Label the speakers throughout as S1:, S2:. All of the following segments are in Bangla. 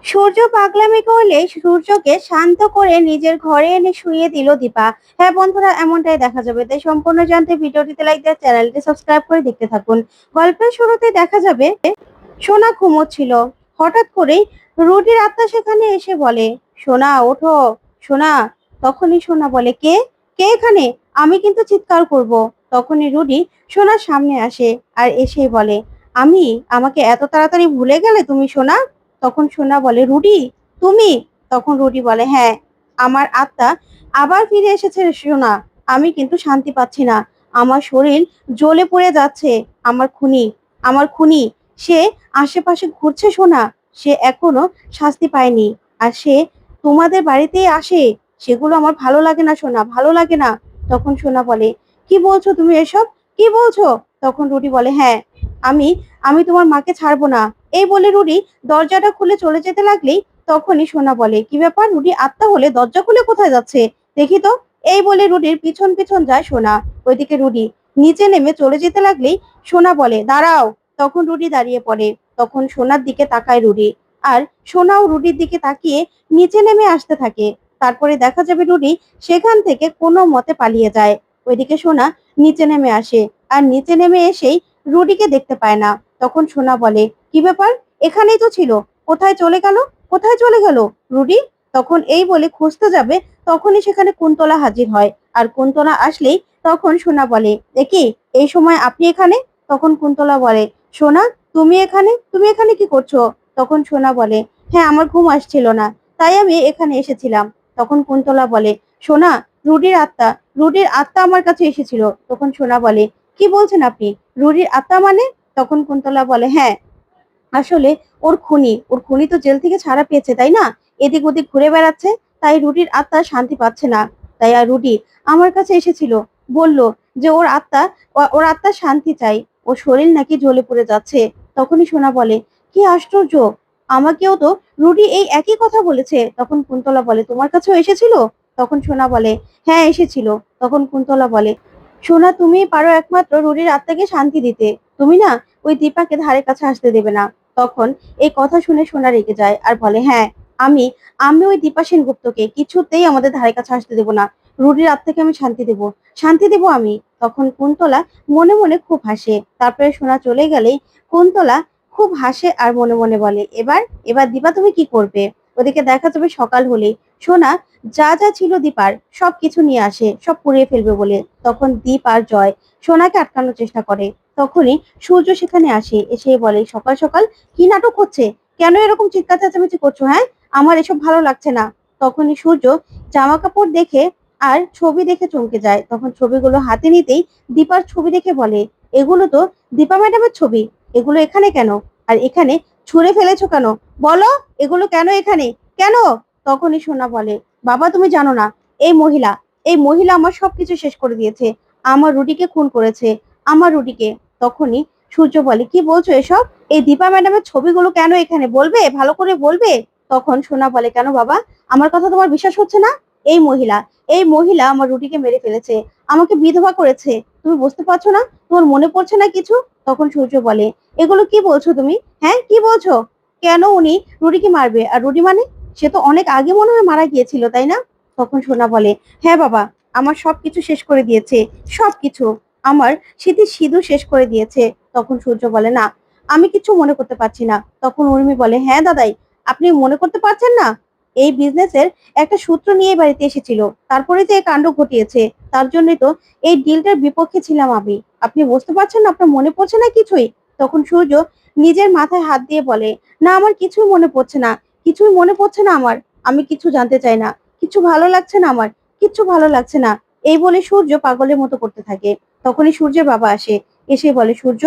S1: সূর্য পাগলামি করলে সূর্যকে শান্ত করে নিজের ঘরে এনে শুইয়ে দিল দীপা। হ্যাঁ বন্ধুরা, এমনটাই দেখা যাবে। তাই সম্পূর্ণ জানতে ভিডিওটিতে লাইক দিয়ে চ্যানেলটি সাবস্ক্রাইব করে দেখতে থাকুন। গল্পের শুরুতে দেখা যাবে সোনা ঘুমোচ্ছিল। হঠাৎ করেই রুডির আত্মা সেখানে এসে বলে, সোনা ওঠো, সোনা। তখনই সোনা বলে, কে? কে এখানে? আমি কিন্তু চিৎকার করব। তখনই রুডি সোনার সামনে আসে আর এসেই বলে, আমি? আমাকে এত তাড়াতাড়ি ভুলে গেলে তুমি সোনা? তখন সোনা বলে, রুডি তুমি? তখন রুডি বলে, হ্যাঁ, আমার আত্মা আবার ফিরে এসেছে সোনা। আমি কিন্তু শান্তি পাচ্ছি না। আমার শরীর জ্বলে পড়ে যাচ্ছে। আমার খুনি, আমার খুনি, সে আশেপাশে ঘুরছে সোনা। সে এখনো শাস্তি পায়নি। আর সে তোমাদের বাড়িতেই আসে। সেগুলো আমার ভালো লাগে না সোনা, ভালো লাগে না। তখন সোনা বলে, কি বলছো তুমি এসব? কি বলছো? তখন রুডি বলে, হ্যাঁ, আমি আমি তোমার মাকে ছাড়বো না। এই বলে রুডি দরজাটা খুলে চলে যেতে লাগলেই তখনই সোনা বলে, কি ব্যাপার? রুডি আত্মা হলে দরজা খুলে কোথায় যাচ্ছে? দেখি তো। এই বলে রুডির পিছন পিছন যায় সোনা। ওইদিকে রুডি নিচে নেমে চলে যেতে লাগলেই সোনা বলে, দাঁড়াও। তখন রুডি দাঁড়িয়ে পড়ে। তখন সোনার দিকে তাকায় রুডি। আর সোনাও রুডির দিকে তাকিয়ে নিচে নেমে আসতে থাকে। তারপরে দেখা যাবে রুডি সেখান থেকে কোনো মতে পালিয়ে যায়। ওইদিকে সোনা নিচে নেমে আসে। আর নিচে নেমে এসেই রুডিকে দেখতে পায় না। তখন সোনা বলে, কি ব্যাপার? এখানেই তো ছিল। কোথায় চলে গেল? কোথায় চলে গেল রুডি? তখন এই বলে খুঁজতে যাবে তখনই সেখানে কুন্তলা হাজির হয়। আর কুন্তলা আসলেই তখন সোনা বলে, একি, এই সময় আপনি এখানে? তখন কুন্তলা বলে, সোনা, তুমি এখানে? তুমি এখানে কি করছো? তখন সোনা বলে, হ্যাঁ, আমার ঘুম আসছিল না, তাই আমি এখানে এসেছিলাম। তখন কুন্তলা বলে, সোনা, রুডির আত্মা, রুডির আত্মা আমার কাছে এসেছিল। তখন সোনা বলে, কি বলছেন আপনি? রুডির আত্মা মানে? তখন কুন্তলা বলে, হ্যাঁ, আসলে ওর খুনি তো জেল থেকে ছাড়া পেয়েছে, তাই না? এদিক ওদিক ঘুরে বেড়াচ্ছে। তাই রুডির আত্মা শান্তি পাচ্ছে না। তাই আর রুডি আমার কাছে এসেছিল। বলল যে ওর আত্মা শান্তি চাই। ওর শরীর নাকি জ্বলে পড়ে যাচ্ছে। তখনই সোনা বলে, কি আশ্চর্য! আমাকেও তো রুডি এই একই কথা বলেছে। তখন কুন্তলা বলে, তোমার কাছেও এসেছিল? তখন সোনা বলে, হ্যাঁ, এসেছিল। তখন কুন্তলা বলে, সোনা, তুমি পারো একমাত্র রুডির আত্মাকে শান্তি দিতে। তুমি না ওই দীপাকে ধারে কাছে আসতে দেবে না। তখন এই কথা শুনে সোনা রেগে যায় আর বলে, হ্যাঁ, আমি আমি ওই দীপা সেনগুপ্তকে কিছুতেই আমাদের ধারে কাছে আসতে দেবো না। রুডির আত্মাকে আমি শান্তি দেব, শান্তি দেব আমি। তখন কুন্তলা মনে মনে খুব হাসে। তারপরে সোনা চলে গেলেই কুন্তলা খুব হাসে আর মনে মনে বলে, এবার এবার দীপা তুমি কি করবে? ওদিকে দেখা যাবে সকাল হলেই সোনা যা যা ছিল দীপার সবকিছু নিয়ে আসে, সব পুড়িয়ে ফেলবে বলে। তখন দীপ আর জয় সোনাকে আটকানোর চেষ্টা করে। তখনই সূর্য সেখানে আসে। এসে বলে, সকাল সকাল কি নাটক হচ্ছে? কেন এরকম চিৎকার চেঁচামেচি করছো? হ্যাঁ, আমার এসব ভালো লাগছে না। তখনই সূর্য জামা কাপড় দেখে আর ছবি দেখে চমকে যায়। তখন ছবিগুলো হাতে নিতেই দীপার ছবি দেখে বলে, এগুলো তো দীপা ম্যাডামের ছবি। এগুলো এখানে কেন? আর এখানে ছুঁড়ে ফেলেছো কেন? বলো, এগুলো কেন এখানে? কেন? তখনই সোনা বলে, বাবা, তুমি জানো না, এই মহিলা এই মহিলা আমার সবকিছু শেষ করে দিয়েছে। আমার রুডিকে খুন করেছে, আমার রুডিকে। তখনই সূর্য বলে, কি বলছো এসব? এই দীপা ম্যাডামের ছবিগুলো কেন এখানে? বলবে, ভালো করে বলবে। তখন সোনা বলে, কেন বাবা, আমার কথা তোমার বিশ্বাস হচ্ছে না? এই মহিলা এই মহিলা আমার রুডিকে মেরে ফেলেছে, আমাকে বিধবা করেছে। তুমি বুঝতে পারছো না? তোমার মনে পড়ছে না কিছু? তখন সূর্য বলে, এগুলো কি বলছো তুমি? হ্যাঁ, কি বলছো? কেন উনি রুডিকে মারবে? আর রুডি মানে, সে তো অনেক আগে মনে হয় মারা গিয়েছিল, তাই না? তখন সোনা বলে, হ্যাঁ বাবা, আমার সবকিছু শেষ করে দিয়েছে, সবকিছু। আমার স্মৃতি সিধু শেষ করে দিয়েছে। তখন সূর্য বলে, না, আমি কিছু মনে করতে পারছি না। তখন উর্মি বলে, হ্যাঁ দাদাই, আপনি মনে করতে পারছেন না? এই বিজনেসের একটা সূত্র নিয়ে বাড়িতে এসেছিল, তারপরে যে এই কাণ্ড ঘটিয়েছে। তার জন্যই তো এই ডিলটার বিপক্ষে ছিলাম আমি। আপনি বুঝতে পারছেন না? আপনার মনে পড়ছে না কিছুই? তখন সূর্য নিজের মাথায় হাত দিয়ে বলে, না, আমার কিছুই মনে পড়ছে না, কিছুই মনে পড়ছে না আমার। আমি কিছু জানতে চাই না, কিছু ভালো লাগছে না আমার, কিচ্ছু ভালো লাগছে না। এই বলে সূর্য পাগলের মতো করতে থাকে। তখনই সূর্যের বাবা আসে। এসে বলে, সূর্য,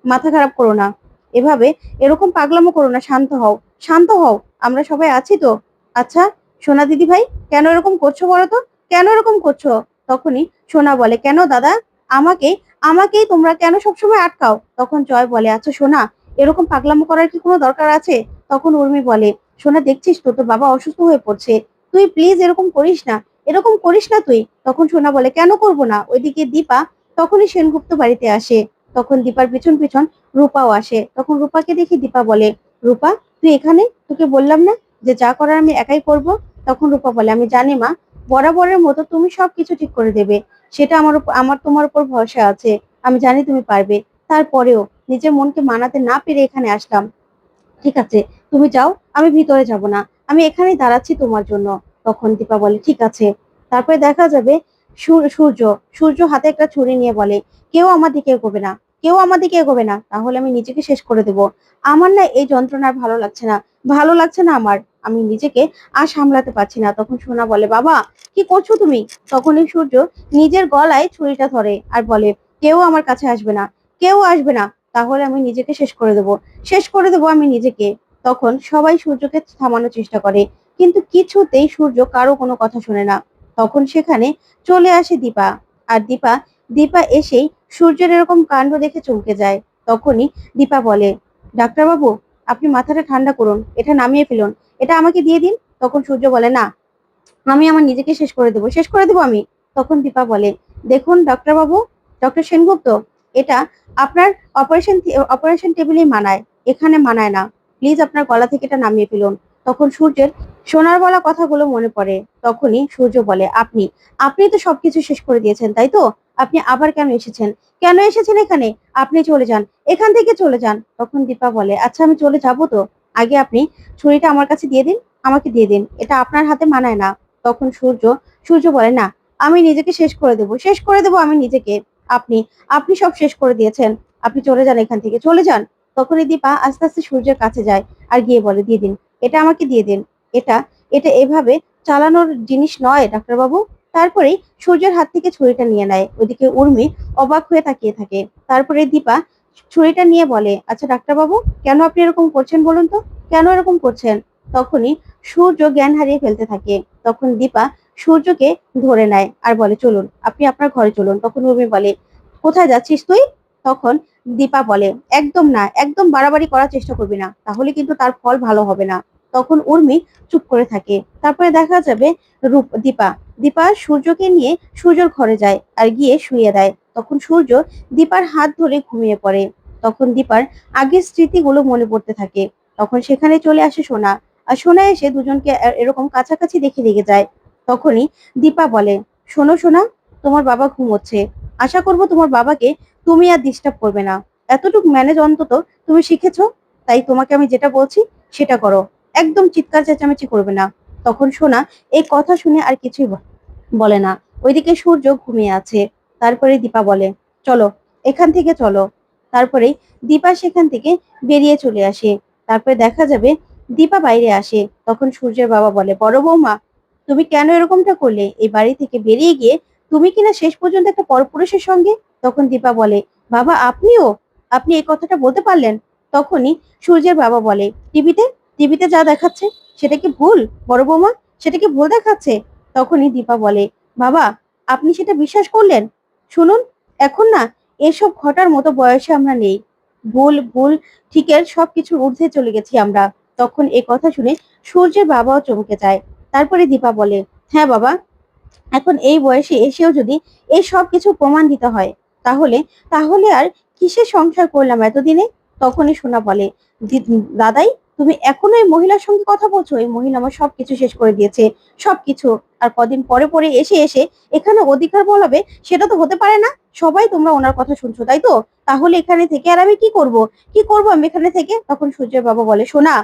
S1: মাথা খারাপ করো না, এভাবে এরকম পাগলামো করো না, শান্ত হও, শান্ত হও। আমরা সবাই আছি তো? আচ্ছা সোনা দিদি ভাই, কেন এরকম করছো বলো তো? কেন এরকম করছো? তখনই সোনা বলে, কেন দাদা, আমাকে আমাকেই তোমরা কেন সবসময় আটকাও? তখন জয় বলে, আচ্ছা সোনা, এরকম পাগলামো করার কি কোনো দরকার আছে? তখন উর্মি বলে, সোনা, দেখছিস তো তোর বাবা অসুস্থ হয়ে পড়ছে, তুই প্লিজ এরকম করিস না, এরকম করিস না তুই। তখন সোনা বলে, কেন করব না? ওইদিকে দীপা তখনই সেনগুপ্ত বাড়িতে আসে। তখন দীপার পিছন পিছন রূপাও আসে। তখন রূপাকে দেখে দীপা বলে, রূপা, তুই এখানে? তোকে বললাম না যে যা করার আমি একাই করব? তখন রূপা বলে, আমি জানি মা, বরাবরের মতো তুমি সবকিছু ঠিক করে দেবে। সেটা আমার তোমার উপর ভরসা আছে। আমি জানি তুমি পারবে। তারপরেও নিজের মনকে মানাতে না পেরে এখানে আসলাম। ঠিক আছে, তুমি যাও, আমি ভিতরে যাব না। আমি এখানেই দাঁড়াচ্ছি তোমার জন্য। তখন দীপা বলে, ঠিক আছে। তারপরে দেখা যাবে সূর্য সূর্য হাতে একটা ছুরি নিয়ে বলে, কেউ আমার দিকে এগোবে না, কেউ আমার দিকে এগোবে না, তাহলে আমি নিজেকে শেষ করে দেব। আমার না এই যন্ত্রণা আর ভালো লাগছে না, ভালো লাগছে না আমার। আমি নিজেকে আর সামলাতে পারছি না। তখন সোনা বলে, বাবা কি করছো তুমি? তখনই সূর্য নিজের গলায় ছুরিটা ধরে আর বলে, কেউ আমার কাছে আসবে না, কেউ আসবে না, তাহলে আমি নিজেকে শেষ করে দেবো, শেষ করে দেবো আমি নিজেকে। তখন সবাই সূর্যকে থামানোর চেষ্টা করে, কিন্তু কিছুতেই সূর্য কারো কোনো কথা শুনে না। তখন সেখানে চলে আসে দীপা। আর দীপা দীপা এসেই সূর্যের এরকম কাণ্ড দেখে চমকে যায়। তখনই দীপা বলে, ডাক্তারবাবু, আপনি মাথাটা ঠান্ডা করুন, এটা নামিয়ে ফেলুন, এটা আমাকে দিয়ে দিন। তখন সূর্য বলে, না, আমি আমার নিজেকে শেষ করে দেবো, শেষ করে দেবো আমি। তখন দীপা বলে, দেখুন ডাক্তারবাবু, ডক্টর সেনগুপ্ত, এটা আপনার অপারেশন টেবিলেই মানায়, এখানে মানায় না। প্লিজ আপনার গলা থেকে এটা নামিয়ে ফেলুন। তখন সূর্যের সোনার বলা কথাগুলো মনে পড়ে। তখনই সূর্য বলে, আপনি আপনি তো সবকিছু শেষ করে দিয়েছেন, তাই তো? আপনি আবার কেন এসেছেন? কেন এসেছেন এখানে? আপনি চলে যান, এখান থেকে চলে যান। তখন দীপা বলে, আচ্ছা আমি চলে যাবো তো, আগে আপনি ছুরিটা আমার কাছে দিয়ে দিন, আমাকে দিয়ে দিন, এটা আপনার হাতে মানায় না। তখন সূর্য বলে, না, আমি নিজেকে শেষ করে দেবো, শেষ করে দেবো আমি নিজেকে। আপনি আপনি সব শেষ করে দিয়েছেন, আপনি চলে যান, এখান থেকে চলে যান। তখনই দীপা আস্তে আস্তে সূর্যের কাছে যায় আর গিয়ে বলে, দিয়ে দিন, এটা আমাকে দিয়ে দিন। এটা এটা এভাবে চালানোর জিনিস নয় ডাক্তারবাবু। তারপরেই সূর্যের হাত থেকে ছুরিটা নিয়ে নেয়। ওদিকে উর্মি অবাক হয়ে তাকিয়ে থাকে। তারপরে দীপা ছুরিটা নিয়ে বলে, আচ্ছা ডাক্তারবাবু, কেন আপনি এরকম করছেন বলুন তো, কেন এরকম করছেন? তখনই সূর্য জ্ঞান হারিয়ে ফেলতে থাকে। তখন দীপা সূর্যকে ধরে নেয় আর বলে, চলুন, আপনি আপনার ঘরে চলুন। তখন উর্মি বলে, কোথায় যাচ্ছিস তুই? তখন দীপা বলে, একদম না, একদম বাড়াবাড়ি করার চেষ্টা করবি না, তাহলে কিন্তু তার ফল ভালো হবে না। তখন উর্মি চুপ করে থাকে। তারপরে দেখা যাবে দীপা দীপা সূর্যকে নিয়ে সূর্যর ঘরে যায় আর গিয়ে শুয়ে দেয়। তখন সূর্য দীপার হাত ধরে ঘুমিয়ে পড়ে। তখন দীপার আগের স্মৃতিগুলো মনে পড়তে থাকে। তখন সেখানে চলে আসে সোনা। আর সোনা এসে দুজনকে এরকম কাছাকাছি দেখে রেগে যায়। তখনই দীপা বলে, শোনো সোনা, তোমার বাবা ঘুমোচ্ছে, আশা করবো তোমার বাবাকে তুমি আর ডিস্টার্ব করবে না। এতটুকু ম্যানেজ অন্তত তুমি শিখেছো, তাই তোমাকে আমি যেটা বলছি সেটা করো, একদম চিৎকার চেঁচামেচি করবে না। তখন সোনা এই কথা শুনে আর কিছুই বলে না। ওইদিকে সূর্য ঘুমিয়ে আছে। তারপরে দীপা বলে, চলো, এখান থেকে চলো। তারপরে দীপা সেখান থেকে বেরিয়ে চলে আসে। তারপরে দেখা যাবে দীপা বাইরে আসে। তখন সূর্যের বাবা বলে, বড় বৌমা, তুমি কেন এরকমটা করলে? এই বাড়ি থেকে বেরিয়ে গিয়ে তুমি কিনা শেষ পর্যন্ত একটা পরপুরুষের সঙ্গে। তখন দীপা বলে, বাবা আপনি এই কথাটা বলতে পারলেন? তখনই সূর্যের বাবা বলে, টিভিতে টিভিতে যা দেখাচ্ছে সেটা কি ভুল বড় বৌমা? সেটা কি ভুল দেখাচ্ছে? তখনই দীপা বলে, বাবা, আপনি সেটা বিশ্বাস করলেন? শুনুন, এখন না এসব ঘটার মতো বয়সে আমরা নেই। ভুল ভুল ঠিকের সবকিছুর ঊর্ধ্বে চলে গেছি আমরা। তখন এই কথা শুনে সূর্যের বাবাও চমকে যায়। তারপরে দীপা বলে, হ্যাঁ বাবা, এখন এই বয়সে এসেও যদি এই সব কিছু প্রমাণ দিতে হয়, তাহলে তাহলে আর কিসের সংসার করলাম এতদিনে? তখনই সোনা বলে, দাদাই, তুমি এখনো এই মহিলার সঙ্গে কথা বলছো? এই মহিলা আমার সবকিছু শেষ করে দিয়েছে, সবকিছু। আর কদিন পরে পরে এসে এসে এখানে অধিকার বলাবে, সেটা তো হতে পারে না। সবাই তোমরা ওনার কথা শুনছো, তাই তো? তাহলে এখানে থেকে আর আমি কি করব? কি করব আমি এখানে থেকে? তখন সূর্যের বাবা বলে, সোনা,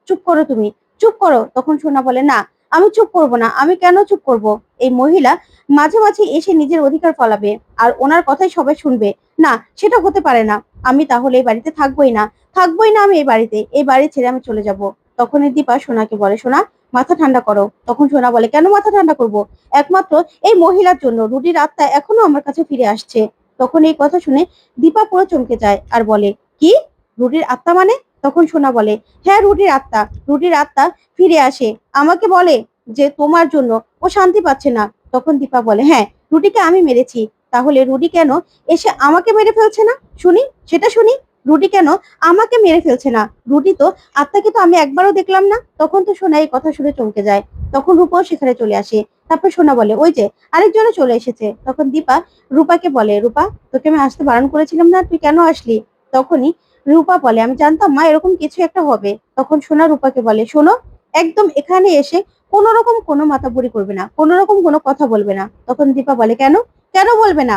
S1: চুপ করো তুমি, চুপ করো। তখন সোনা বলে, না, আমি চুপ করব না। আমি কেন চুপ করব? এই মহিলা মাঝে মাঝে এসে নিজের অধিকার ফলাবে আর ওনার কথাই সবাই শুনবে। না, সেটা হতে পারে না। আমি তাহলে এই বাড়িতে থাকবোই না, থাকবোই না আমি এই বাড়িতে, এই বাড়ি ছেড়ে আমি চলে যাব। তখনই দীপা সোনাকে বলে, সোনা, মাথা ঠান্ডা করো। তখন সোনা বলে, কেন মাথা ঠান্ডা করব? একমাত্র এই মহিলার জন্য রুটির আত্মা এখনো আমার কাছে ফিরে আসছে। তখন এই কথা শুনে দীপা পুরো চমকে যায় আর বলে, কি? রুটির আত্মা মানে? তখন সোনা বলে, হ্যাঁ, রুটির আত্মা, রুটির আত্মা ফিরে আসে, আমাকে বলে যে তোমার জন্য ও শান্তি পাচ্ছে না। তখন দীপা বলে, হ্যাঁ, রুটিকে আমি মেরেছি, তাহলে রুটি কেন এসে আমাকে মেরে ফেলছে না? শুনি, সেটা শুনি। রুটি কেন আমাকে মেরে ফেলছে না? রুটি তো আত্মাকে তো আমি একবারও দেখলাম না। তখন তো সোনা এই কথা শুনে চমকে যায়। তখন রূপাও সেখানে চলে আসে। তারপর সোনা বলে, ওই যে আরেকজনে চলে এসেছে। তখন দীপা রূপাকে বলে, রূপা, তোকে আমি আসতে বারণ করেছিলাম না, তুই কেন আসলি? তখনই রূপা বলে, আমি জানতাম মা এরকম কিছু একটা হবে। তখন সোনা রূপাকে বলে, শোনো, একদম এখানে এসে কোনো রকম কোনো মাতাবুরি করবে না, কোনো রকম কোনো কথা বলবে না। তখন দীপা বলে, কেন কেন বলবে না?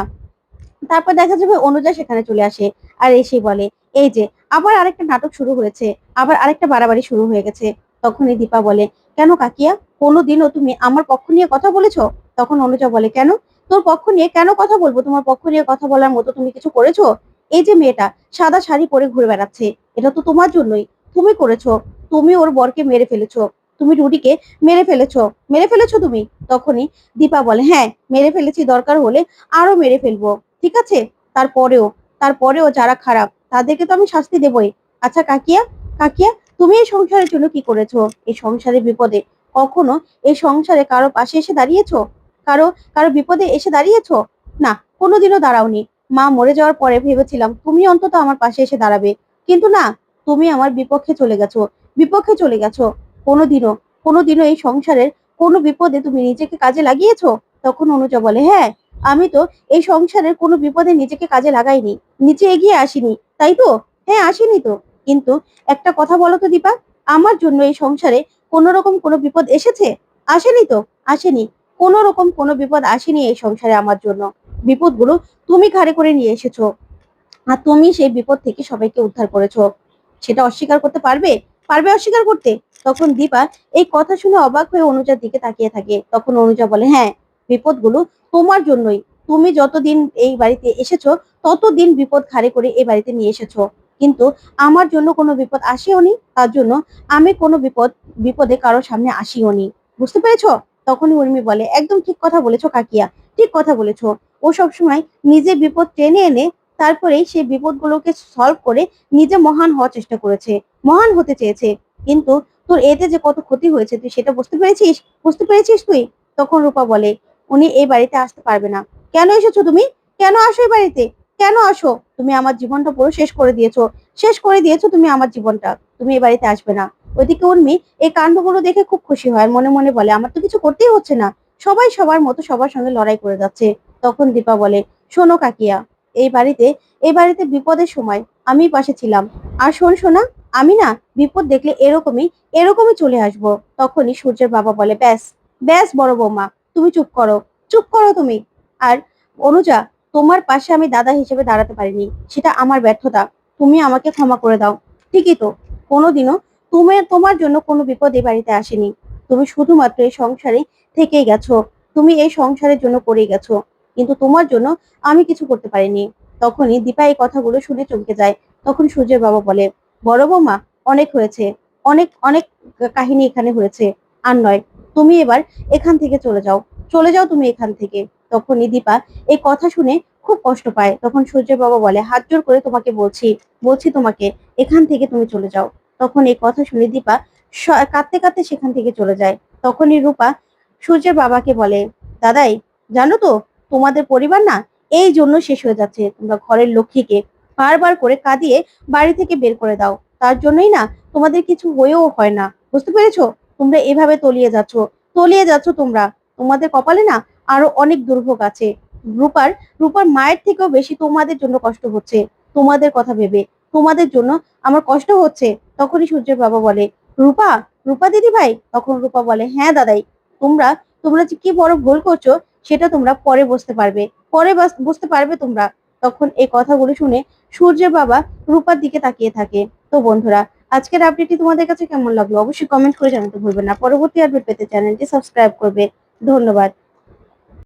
S1: তারপর দেখা যাবে অনুজা সেখানে চলে আসে, আর এসে বলে, এই যে আবার আরেকটা নাটক শুরু হয়েছে, আবার আরেকটা বাড়াবাড়ি শুরু হয়ে গেছে। তখনই দীপা বলে, কেন কাকিয়া, কোনোদিনও তুমি আমার পক্ষ নিয়ে কথা বলেছো? তখন অনুজা বলে, কেন, তোর পক্ষ নিয়ে কেন কথা বলবো? তোমার পক্ষ নিয়ে কথা বলার মতো তুমি কিছু করেছো? এই যে মেয়েটা সাদা শাড়ি পরে ঘুরে বেড়াচ্ছে, এটা তো তোমার জন্যই, তুমি করেছো। তুমি ওর বরকে মেরে ফেলেছো, তুমি রুডিকে মেরে ফেলেছো তুমি। তখনই দীপা বলে, হ্যাঁ মেরে ফেলেছি, দরকার হলে আরো মেরে ফেলবো, ঠিক আছে। তারপরেও তারপরেও যারা খারাপ তাদেরকে তো আমি শাস্তি দেবই। আচ্ছা কাকিয়া, কাকিয়া, তুমি এই সংসারের জন্য কি করেছো? এই সংসারের বিপদে কখনো এই সংসারে কারো পাশে এসে দাঁড়িয়েছো? কারো কারো বিপদে এসে দাঁড়িয়েছো? না, কোনোদিনও দাঁড়াওনি। মা মরে যাওয়ার পরে ভেবেছিলাম তুমি অন্তত আমার পাশে এসে দাঁড়াবে, কিন্তু না, তুমি আমার বিপক্ষে চলে গেছো। কোনোদিনও কোনোদিনও এই সংসারের কোনো বিপদে তুমি নিজেকে কাজে লাগিয়েছো? তখন অনুজা বলে, হ্যাঁ, আমি তো এই সংসারের কোনো বিপদে নিজেকে কাজে লাগাইনি, নিচে এগিয়ে আসিনি, তাই তো? হ্যাঁ, আসিনি তো। কিন্তু একটা কথা বলো তো দীপা, আমার জন্য এই সংসারে কোনো রকম কোনো বিপদ এসেছে? আসেনি তো, আসেনি। কোনো রকম কোনো বিপদ আসেনি এই সংসারে আমার জন্য। বিপদগুলো তুমি ঘাড়ে করে নিয়ে এসেছো, আর তুমি সেই বিপদ থেকে সবাইকে উদ্ধার করেছো। সেটা অস্বীকার করতে পারবে? পারবে অস্বীকার করতে? তখন দীপা এই কথা শুনে অবাক হয়ে অনুজার দিকে তাকিয়ে থাকে। তখন অনুজা বলে, হ্যাঁ, বিপদগুলো তোমার জন্যই। তুমি যতদিন এই বাড়িতে এসেছো ততদিন বিপদ ঘাড়ে করে এই বাড়িতে নিয়ে এসেছো, কিন্তু আমার জন্য কোনো বিপদ আসেওনি, তার জন্য আমি কোনো বিপদে কারোর সামনে আসিওনি। বুঝতে পেরেছো? তখনই উর্মি বলে, একদম ঠিক কথা বলেছো কাকিয়া, ঠিক কথা বলেছো। ও সবসময় নিজে বিপদ টেনে এনে তারপরেই সে বিপদগুলোকে সলভ করে নিজে মহান হওয়ার চেষ্টা করেছে, মহান হতে চেয়েছে। কিন্তু তোর এতে যে কত ক্ষতি হয়েছে তুই সেটা বুঝতে পেরেছিস তুই? তখন রূপা বলে, উনি এই বাড়িতে আসতে পারবে না। কেন এসেছো তুমি? কেন আসো এই বাড়িতে? কেন আসো? তুমি আমার জীবনটা পুরো শেষ করে দিয়েছো তুমি আমার জীবনটা। তুমি এই বাড়িতে আসবে না। ওইদিকে উর্মি এই কাণ্ডগুলো দেখে খুব খুশি হয়, মনে মনে বলে, আমার তো কিছু করতেই হচ্ছে না, সবাই সবার মতো সবার সঙ্গে লড়াই করে যাচ্ছে। তখন দীপা বলে, শোনো কাকিয়া, এই বাড়িতে এই বাড়িতে বিপদের সময় আমি পাশে ছিলাম। আর শোন শোনা, আমি না বিপদ দেখলে এরকমই চলে আসবো। তখনই সূর্যের বাবা বলে, ব্যাস ব্যাস বড় বৌমা, তুমি চুপ করো তুমি। আর অনুজা, তোমার পাশে আমি দাদা হিসেবে দাঁড়াতে পারিনি, সেটা আমার ব্যর্থতা, তুমি আমাকে ক্ষমা করে দাও। ঠিকই তো, কোনোদিনও তোমার জন্য কোনো বিপদ এই বাড়িতে আসেনি। তুমি শুধুমাত্র এই সংসারে থেকেই গেছো, তুমি এই সংসারের জন্য করেই গেছো, কিন্তু তোমার জন্য আমি কিছু করতে পারিনি। তখনই দীপা এই কথাগুলো শুনে চমকে যায়। তখন সূর্যের বাবা বলে, বড় বৌমা, অনেক হয়েছে, অনেক অনেক কাহিনী এখানে হয়েছে, আর নয়, তুমি এবার এখান থেকে চলে যাও তুমি এখান থেকে। তখনই দীপা এই কথা শুনে খুব কষ্ট পায়। তখন সূর্যের বাবা বলে, হাত জোর করে তোমাকে বলছি তোমাকে এখান থেকে তুমি চলে যাও। তখন এই কথা শুনে দীপা কাঁদতে কাঁদতে সেখান থেকে চলে যায়। তখনই রূপা সূর্যের বাবাকে বলে, দাদাই, জানো তো, তোমাদের পরিবার না এই জন্য শেষ হয়ে যাচ্ছে, তোমরা ঘরের লক্ষ্মীকে বারবার করে কাঁদিয়ে বাড়ি থেকে বের করে দাও, তার জন্যই না তোমাদের কিছু হয়েও হয় না। বুঝতে পেরেছো? তোমরা এভাবে তলিয়ে যাচ্ছ তোমরা, তোমাদের কপালে না আরো অনেক দুর্ভোগ আছে। রূপার রূপার মায়ের থেকেও বেশি তোমাদের জন্য কষ্ট হচ্ছে, তোমাদের কথা ভেবে তোমাদের জন্য আমার কষ্ট হচ্ছে। তখনই সূর্যের বাবা বলে, রূপা, রূপা দিদি ভাই। তখন রূপা বলে, হ্যাঁ দাদাই, তোমরা তোমরা যে কি বড় ভুল করছো সেটা তোমরা পরে বুঝতে পারবে তোমরা। তখন এই কথাগুলো শুনে সূর্যের বাবা রূপার দিকে তাকিয়ে থাকে। তো বন্ধুরা, আজকের আপডেটটি তোমাদের কাছে কেমন লাগলো অবশ্যই কমেন্ট করে জানাতে ভুলবেন না। পরবর্তী আপডেট পেতে চ্যানেলটি সাবস্ক্রাইব করবে। ধন্যবাদ।